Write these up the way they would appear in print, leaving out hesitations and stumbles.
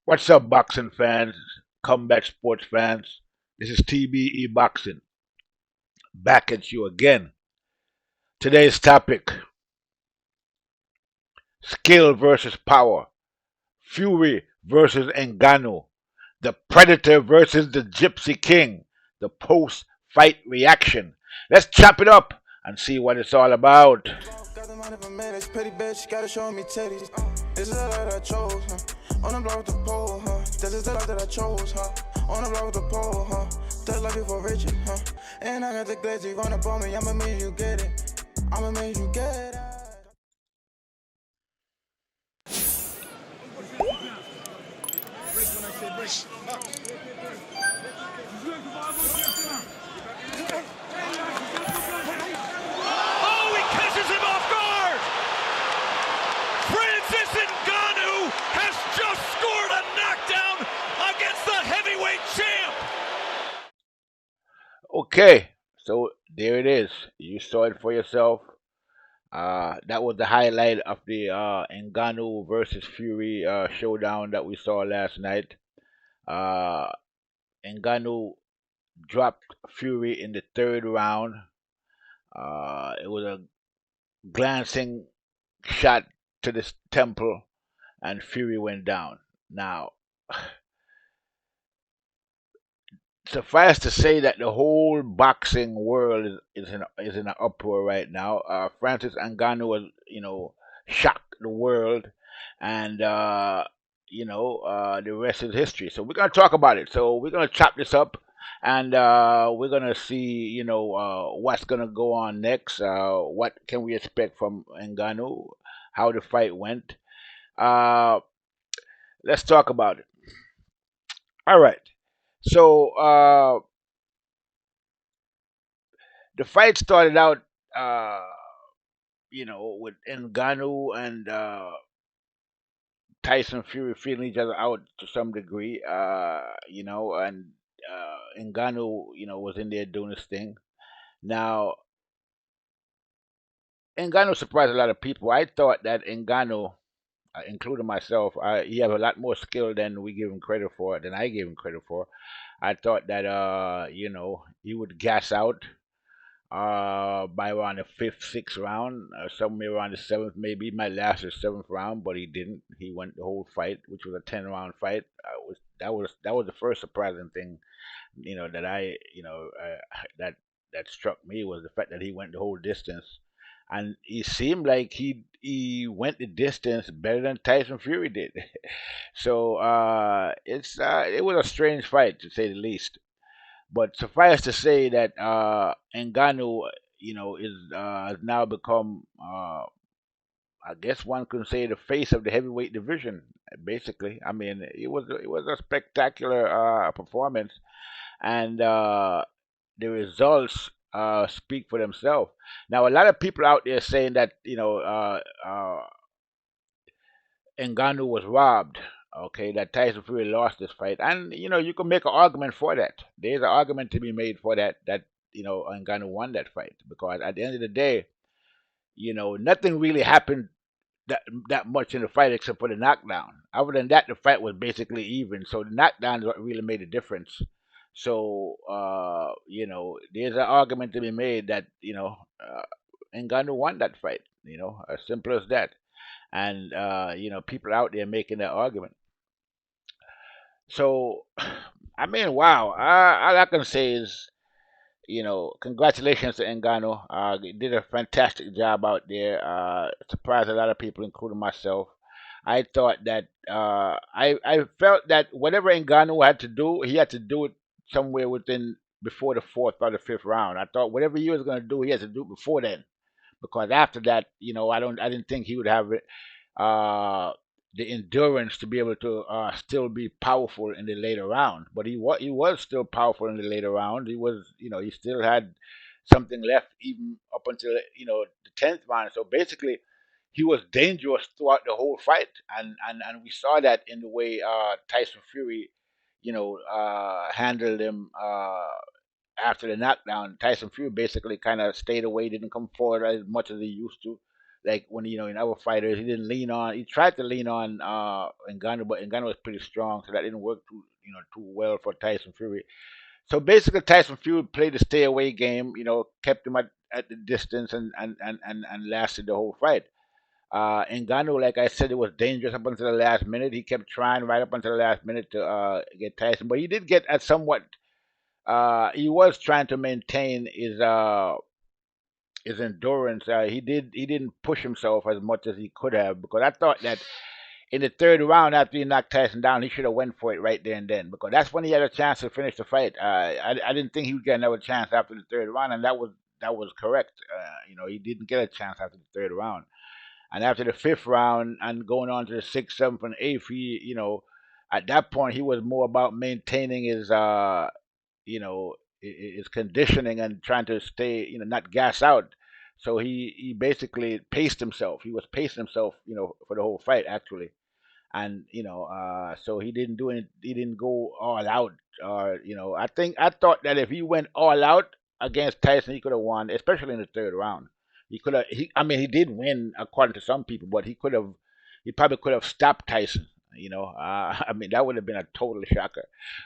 What's up, boxing fans, combat sports fans? This is TBE Boxing, back at you again. Today's topic: skill versus power, Fury versus Ngannou, the Predator versus the Gypsy King, the post-fight reaction. Let's chop it up and see what it's all about. Got the money for minutes, pretty bitch, gotta show me titties. This is the life that I chose, huh? On the block with the pole, huh? This is the life that I chose, huh? On the block with the pole, huh? This life before Richard, huh? And I got the glizzy, run up on me, I'ma make you get it. I'ma make you get it. Oh, he catches him off guard! Francis Ngannou has just scored a knockdown against the heavyweight champ! Okay, so there it is. You saw it for yourself. That was the highlight of the Ngannou versus Fury showdown that we saw last night. Uh, Ngannou dropped Fury in the third round. It was a glancing shot to the temple, and Fury went down. Now, suffice to say that the whole boxing world is in an uproar right now. Francis Ngannou was, shocked the world, and the rest is history. So we're gonna talk about it. So we're gonna chop this up, and we're gonna see, what's gonna go on next. What can we expect from Ngannou? How the fight went. Uh, let's talk about it. All right. So the fight started out, uh, with Ngannou and Tyson Fury feeling each other out to some degree, and Ngannou, was in there doing his thing. Now, Ngannou surprised a lot of people. I thought that Ngannou, including myself, he have a lot more skill than we give him credit for, than I gave him credit for. I thought that, he would gas out by around the fifth, sixth round, somewhere around the seventh, maybe. He might last the seventh round, but he didn't. He went the whole fight, which was a 10 round fight. That was the first surprising thing, that that struck me was the fact that he went the whole distance, and he seemed like he went the distance better than Tyson Fury did. So it was a strange fight to say the least. But suffice to say that Ngannou, has now become, I guess one could say, the face of the heavyweight division. Basically, I mean, it was a spectacular performance, and the results speak for themselves. Now, a lot of people out there saying that Ngannou was robbed. Okay, that Tyson Fury lost this fight, and you can make an argument for that. There's an argument to be made for that. That Ngannou won that fight because at the end of the day, nothing really happened that that much in the fight except for the knockdown. Other than that, the fight was basically even. So the knockdown is what really made a difference. So there's an argument to be made that Ngannou won that fight. As simple as that. And people out there making that argument. So, I mean, wow. All I can say is, congratulations to Ngannou. He did a fantastic job out there. Surprised a lot of people, including myself. I thought that I felt that whatever Ngannou had to do, he had to do it somewhere within before the fourth or the fifth round. I thought whatever he was going to do, he had to do it before then, because after that, I didn't think he would have it, uh, the endurance to be able to still be powerful in the later round. But he was still powerful in the later round. He was, he still had something left even up until the 10th round. So basically, he was dangerous throughout the whole fight, and we saw that in the way Tyson Fury, handled him. After the knockdown, Tyson Fury basically kind of stayed away, didn't come forward as much as he used to. like when in other fighters, he didn't lean on. He tried to lean on Ngannou, but Ngannou was pretty strong, so that didn't work too well for Tyson Fury. So basically, Tyson Fury played the stay away game. Kept him at the distance and lasted the whole fight. Ngannou, like I said, it was dangerous up until the last minute. He kept trying right up until the last minute to get Tyson, but he did get at somewhat. He was trying to maintain his endurance. He didn't push himself as much as he could have, because I thought that in the third round after he knocked Tyson down, he should have went for it right there and then, because that's when he had a chance to finish the fight. I didn't think he would get another chance after the third round, and that was correct. He didn't get a chance after the third round, and after the fifth round and going on to the sixth, seventh, and eighth, at that point he was more about maintaining you know, his conditioning and trying to stay, not gas out. So he basically paced himself. He was pacing himself, for the whole fight actually, and so he didn't do it. He didn't go all out. Or I thought that if he went all out against Tyson, he could have won, especially in the third round. He could have. I mean, he did win according to some people, but he could have. He probably could have stopped Tyson. I mean, that would have been a total shocker.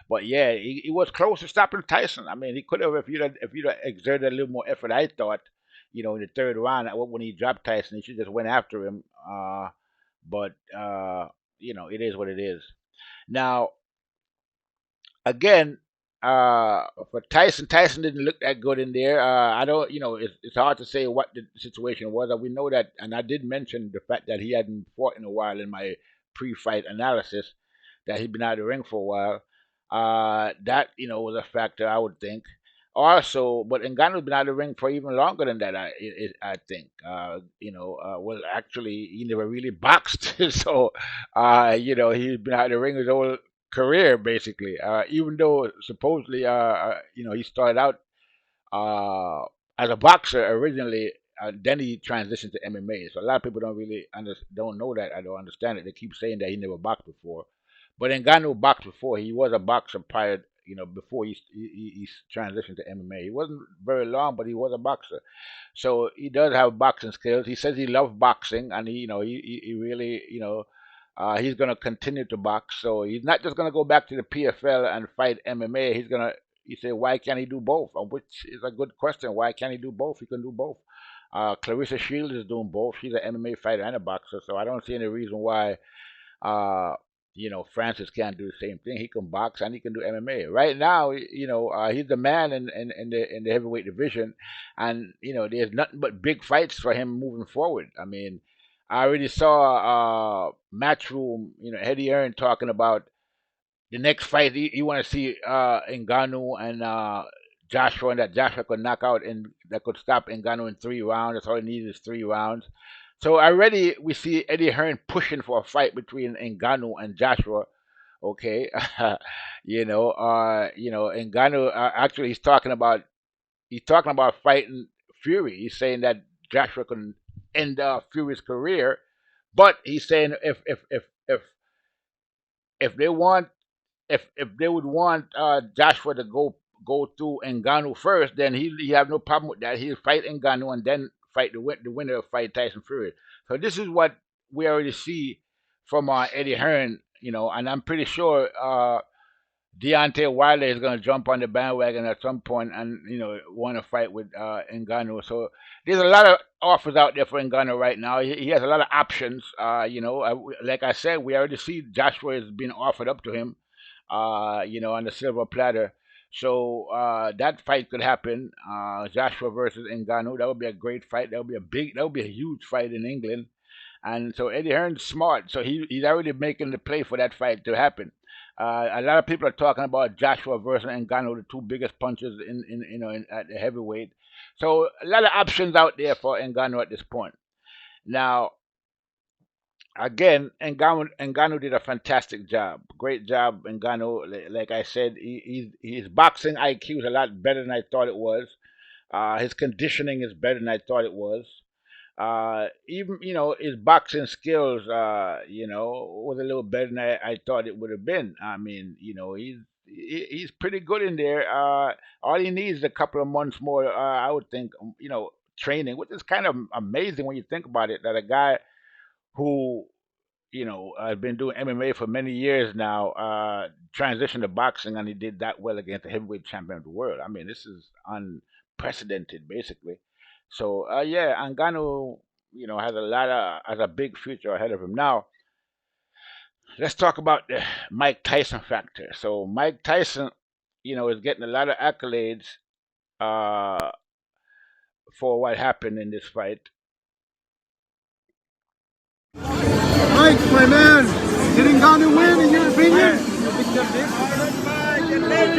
But yeah, he was close to stopping Tyson. I mean, he could have if you'd exerted a little more effort. I thought, in the third round when he dropped Tyson, he should just went after him. But it is what it is. Now, again, for Tyson didn't look that good in there. I don't, it's hard to say what the situation was. We know that, and I did mention the fact that he hadn't fought in a while in my pre-fight analysis, that he'd been out of the ring for a while. That was a factor, I would think. Also, but Ngannou's been out of the ring for even longer than that. I think. Well, actually, he never really boxed, so he's been out of the ring his whole career basically. Even though supposedly, he started out uh, as a boxer originally, then he transitioned to MMA. So a lot of people don't know that. I don't understand it. They keep saying that he never boxed before, but Ngannou boxed before. He was a boxer prior, before he transitioned to MMA. He wasn't very long, but he was a boxer. So he does have boxing skills. He says he loves boxing, and he really, he's going to continue to box. So he's not just going to go back to the PFL and fight MMA. He said, why can't he do both? Which is a good question. Why can't he do both? He can do both. Clarissa Shields is doing both. She's an MMA fighter and a boxer. So I don't see any reason why, uh, Francis can't do the same thing. He can box and he can do MMA. Right now, he's the man in the heavyweight division, and there's nothing but big fights for him moving forward. I mean, I already saw Matchroom, Eddie Hearn talking about the next fight. He want to see Ngannou and Joshua, and that Joshua could knock out and that could stop Ngannou in 3 rounds. That's all he needs is 3 rounds. So already we see Eddie Hearn pushing for a fight between Ngannou and Joshua. Okay, Ngannou actually he's talking about fighting Fury. He's saying that Joshua can end Fury's career, but he's saying if they want if they would want Joshua to go through Ngannou first, then he have no problem with that. He'll fight Ngannou and then fight the winner of fight Tyson Fury. So this is what we already see from Eddie Hearn, and I'm pretty sure Deontay Wilder is going to jump on the bandwagon at some point and want to fight with Ngannou. So there's a lot of offers out there for Ngannou right now. He has a lot of options. Like I said, we already see Joshua is being offered up to him, on the silver platter. So that fight could happen. Joshua versus Ngannou. That would be a great fight. That would be a huge fight in England. And so Eddie Hearn's smart. So he's already making the play for that fight to happen. A lot of people are talking about Joshua versus Ngannou, the two biggest punches at the heavyweight. So a lot of options out there for Ngannou at this point. Now, again, Ngannou did a fantastic job. Great job, Ngannou. Like I said, his boxing IQ is a lot better than I thought it was. His conditioning is better than I thought it was. Even his boxing skills, was a little better than I thought it would have been. I mean, he's pretty good in there. All he needs is a couple of months more. I would think, training, which is kind of amazing when you think about it. That a guy who has been doing MMA for many years now, transitioned to boxing, and he did that well against the heavyweight champion of the world. I mean, this is unprecedented, basically. So, yeah, Ngannou, has a big future ahead of him. Now, let's talk about the Mike Tyson factor. So, Mike Tyson, is getting a lot of accolades uh, for what happened in this fight. Mike, my man, did Ngannou win in your opinion?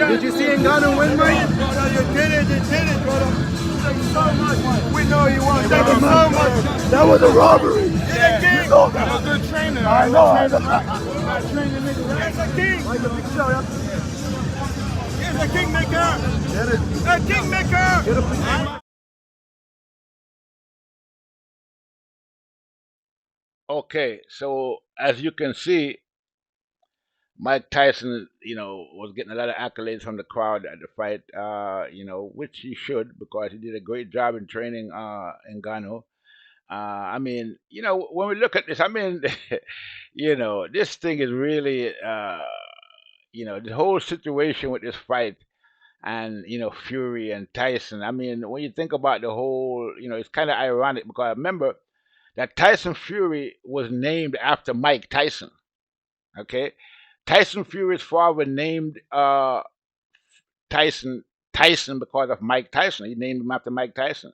Did you see Ngannou win, Mike? You did it, brother. Thank you so much. We know you won. Thank you so much. That was a robbery. Yeah, king. You know that. You're a good trainer. I know. Here's a king. Like a big show, yeah. Here's a kingmaker. Get it. A kingmaker. Get a Okay, so as you can see, Mike Tyson, was getting a lot of accolades from the crowd at the fight, which he should because he did a great job in training Ngannou. I mean, when we look at this, I mean, this thing is really, the whole situation with this fight and, Fury and Tyson. I mean, when you think about the whole, it's kind of ironic because remember that Tyson Fury was named after Mike Tyson. Okay, Tyson Fury's father named Tyson because of Mike Tyson. He named him after Mike Tyson.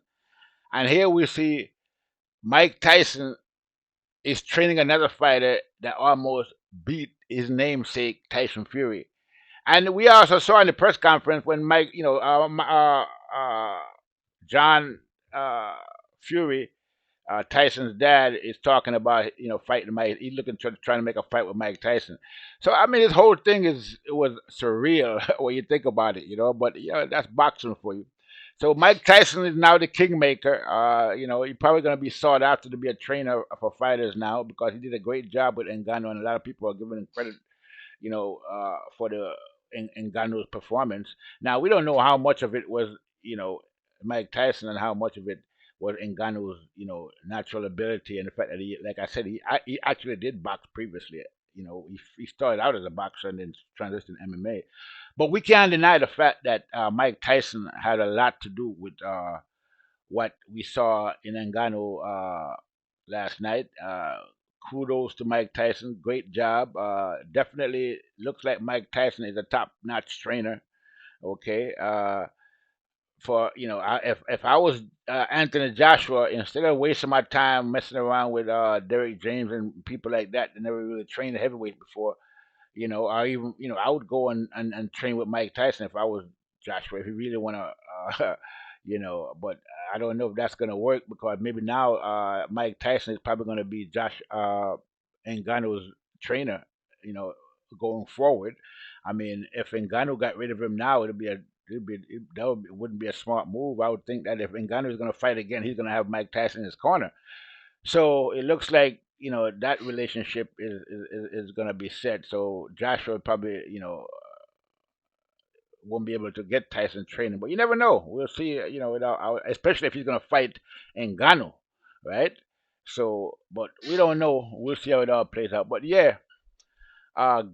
And here we see Mike Tyson is training another fighter that almost beat his namesake Tyson Fury. And we also saw in the press conference when Mike, John Fury, Tyson's dad, is talking about fighting Mike. He's looking trying to make a fight with Mike Tyson. So I mean, this whole thing was surreal when you think about it, But that's boxing for you. So Mike Tyson is now the kingmaker. He's probably going to be sought after to be a trainer for fighters now because he did a great job with Ngannou, and a lot of people are giving him credit, for the Ngannou's performance. Now we don't know how much of it was, Mike Tyson, and how much of it was Ngannou's, natural ability, and the fact that he, like I said, he actually did box previously. He started out as a boxer and then transitioned to MMA. But we can't deny the fact that Mike Tyson had a lot to do with what we saw in Ngannou last night. Kudos to Mike Tyson. Great job. Definitely looks like Mike Tyson is a top-notch trainer. Okay. For if I was Anthony Joshua, instead of wasting my time messing around with Derek James and people like that that never really trained heavyweight before, or even I would go and train with Mike Tyson if I was Joshua, if he really want to, But I don't know if that's gonna work because maybe now Mike Tyson is probably gonna be Josh Ngannou's trainer, you know, going forward. I mean, if Ngannou got rid of him now, it wouldn't be a smart move. I would think that if Ngannou is going to fight again, he's going to have Mike Tyson in his corner. So it looks like that relationship is going to be set. So Joshua probably won't be able to get Tyson training, but you never know. We'll see. Especially if he's going to fight Ngannou, right? So, but we don't know. We'll see how it all plays out. But yeah,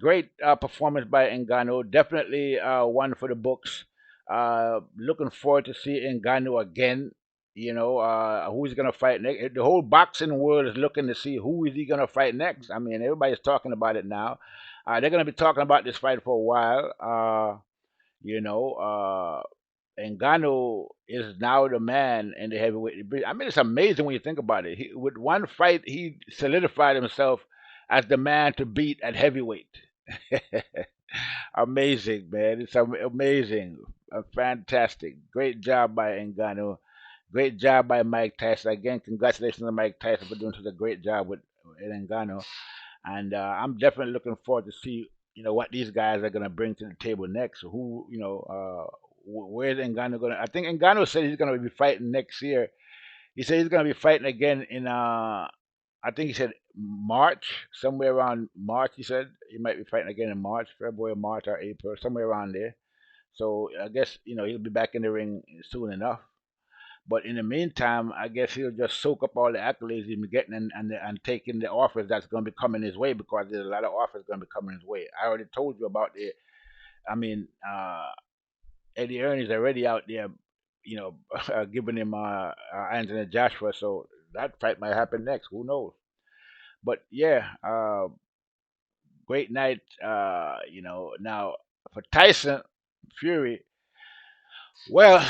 great performance by Ngannou. Definitely one for the books. Looking forward to seeing Ngannou again. Who's gonna fight next? The whole boxing world is looking to see who is he gonna fight next. I mean, everybody's talking about it now. They're gonna be talking about this fight for a while. You know, uh, Ngannou is now the man in the heavyweight division. I mean, it's amazing when you think about it. With one fight, he solidified himself as the man to beat at heavyweight. Amazing, man. It's amazing. Fantastic. Great job by Ngannou. Great job by Mike Tyson. Again, congratulations to Mike Tyson for doing such a great job with Ngannou. And I'm definitely looking forward to see what these guys are gonna bring to the table next. Who where's Ngannou gonna? I think Ngannou said he's gonna be fighting next year. He said he's gonna be fighting again in I think he said March, somewhere around March. He said he might be fighting again in March, February, March, or April, somewhere around there. So I guess he'll be back in the ring soon enough. But in the meantime, I guess he'll just soak up all the accolades he's been getting and taking the offers that's going to be coming his way because there's a lot of offers going to be coming his way. I already told you about the. I mean, Eddie Earnings already out there, giving him Anthony Joshua. So that fight might happen next. Who knows? But yeah, great night. Now for Tyson Fury, well,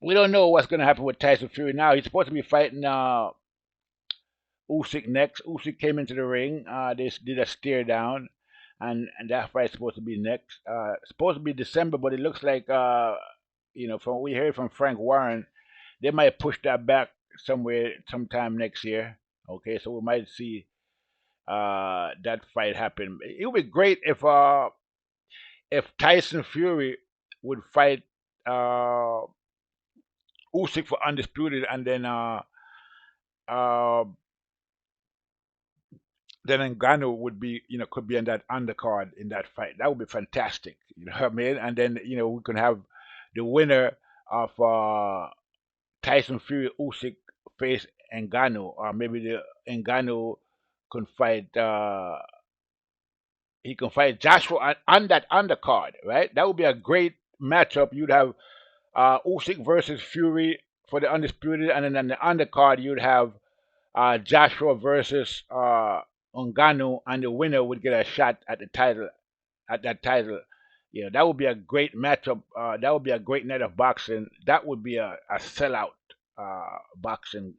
we don't know what's going to happen with Tyson Fury now. He's supposed to be fighting Usyk next. Usyk came into the ring. They did a stare down, and that fight's supposed to be next. Supposed to be December, but it looks like from what we heard from Frank Warren, they might push that back somewhere sometime next year. Okay, so we might see that fight happen. It would be great if Tyson Fury would fight uh, Usyk for undisputed, and uh, then Ngannou would be, could be in that undercard in that fight. That would be fantastic. You know what I mean? And then, we can have the winner of Tyson Fury Usyk face Ngannou, or maybe the Ngannou can fight. He can fight Joshua on that undercard, right? That would be a great matchup. You'd have Usyk versus Fury for the undisputed, and then on the undercard you'd have Joshua versus Ngannou, and the winner would get a shot at the title. At that title, that would be a great matchup. That would be a great night of boxing. That would be a sellout boxing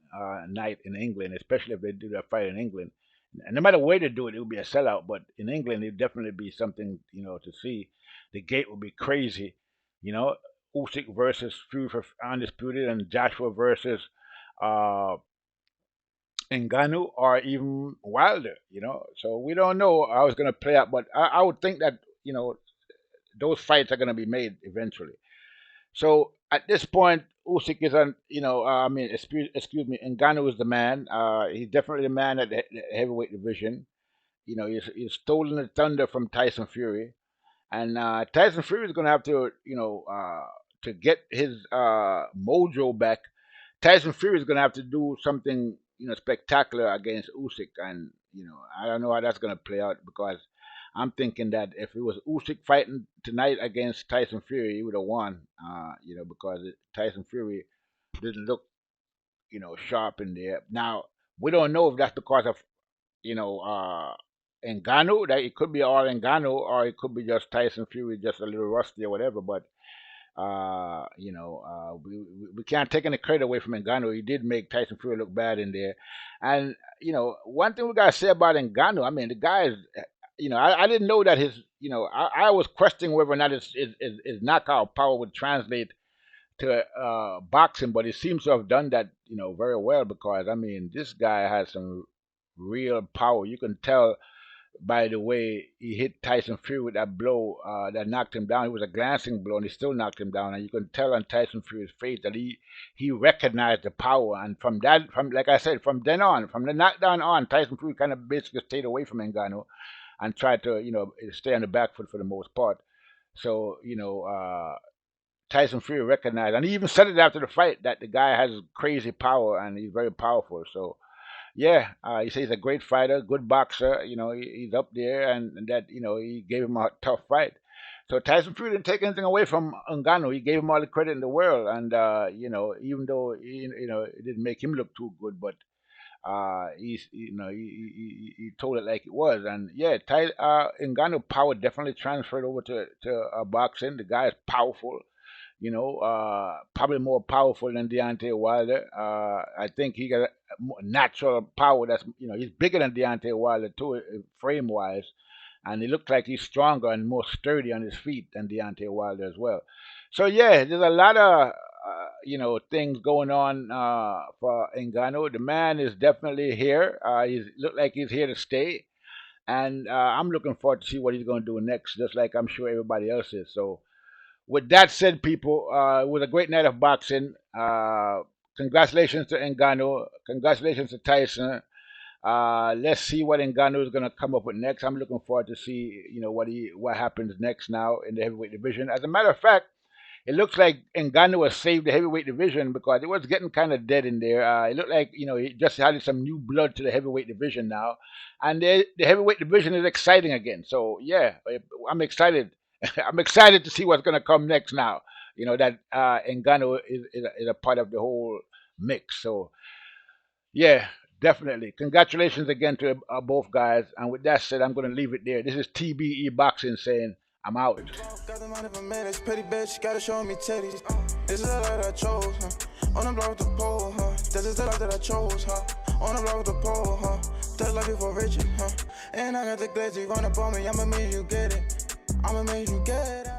night in England, especially if they do that fight in England. And no matter where they do it, it would be a sellout. But in England, it'd definitely be something to see. The gate would be crazy. You know, Usyk versus Fury for undisputed, and Joshua versus uh, Ngannou or even Wilder. So we don't know how it's going to play out. But I would think that those fights are going to be made eventually. So at this point, Usyk is on. Excuse me, Ngannou is the man. He's definitely the man at the heavyweight division. He's stolen the thunder from Tyson Fury, and Tyson Fury is going to have to get his mojo back. Tyson Fury is going to have to do something spectacular against Usyk, and I don't know how that's going to play out because I'm thinking that if it was Usyk fighting tonight against Tyson Fury, he would have won. Because Tyson Fury didn't look sharp in there. Now we don't know if that's because of Ngannou. That it could be all Ngannou, or it could be just Tyson Fury, just a little rusty or whatever. But we can't take any credit away from Ngannou. He did make Tyson Fury look bad in there. And one thing we gotta say about Ngannou, I mean, the guy is, I didn't know that I was questioning whether or not his knockout power would translate to boxing, but he seems to have done that, very well because I mean, this guy has some real power. You can tell by the way he hit Tyson Fury with that blow that knocked him down. It was a glancing blow, and he still knocked him down. And you can tell on Tyson Fury's face that he recognized the power. And from like I said, from then on, from the knockdown on, Tyson Fury kind of basically stayed away from Ngannou and tried to stay on the back foot for the most part. So Tyson Fury recognized, and he even said it after the fight that the guy has crazy power and he's very powerful. So yeah, he says he's a great fighter, good boxer. He's up there, and that he gave him a tough fight. So Tyson Fury didn't take anything away from Ngannou. He gave him all the credit in the world, and even though it didn't make him look too good, but he told it like it was, and yeah, Ngannou power definitely transferred over to boxing. The guy is powerful. Probably more powerful than Deontay Wilder. I think he got a natural power that's, he's bigger than Deontay Wilder too, frame wise. And he looks like he's stronger and more sturdy on his feet than Deontay Wilder as well. So yeah, there's a lot of, things going on for Ngannou. The man is definitely here. He's look like he's here to stay. And I'm looking forward to see what he's going to do next, just like I'm sure everybody else is. So with that said, people, it was a great night of boxing. Congratulations to Ngannou. Congratulations to Tyson. Let's see what Ngannou is going to come up with next. I'm looking forward to see what happens next now in the heavyweight division. As a matter of fact, it looks like Ngannou has saved the heavyweight division because it was getting kind of dead in there. It looked like he just added some new blood to the heavyweight division now, and the heavyweight division is exciting again. So yeah, I'm excited. I'm excited to see what's going to come next now. That Ngannou is a part of the whole mix. So yeah, definitely. Congratulations again to both guys. And with that said, I'm going to leave it there. This is TBE Boxing saying I'm out. Got the money for minutes, pretty bitch, gotta show me titties. This is the life that I chose, huh? On the block with the pole, huh? This is the life that I chose, huh? On the block with the pole, huh? That life before Richard, huh? And I got the glizzy run up on me, I'ma make you get it. I'ma make you get it.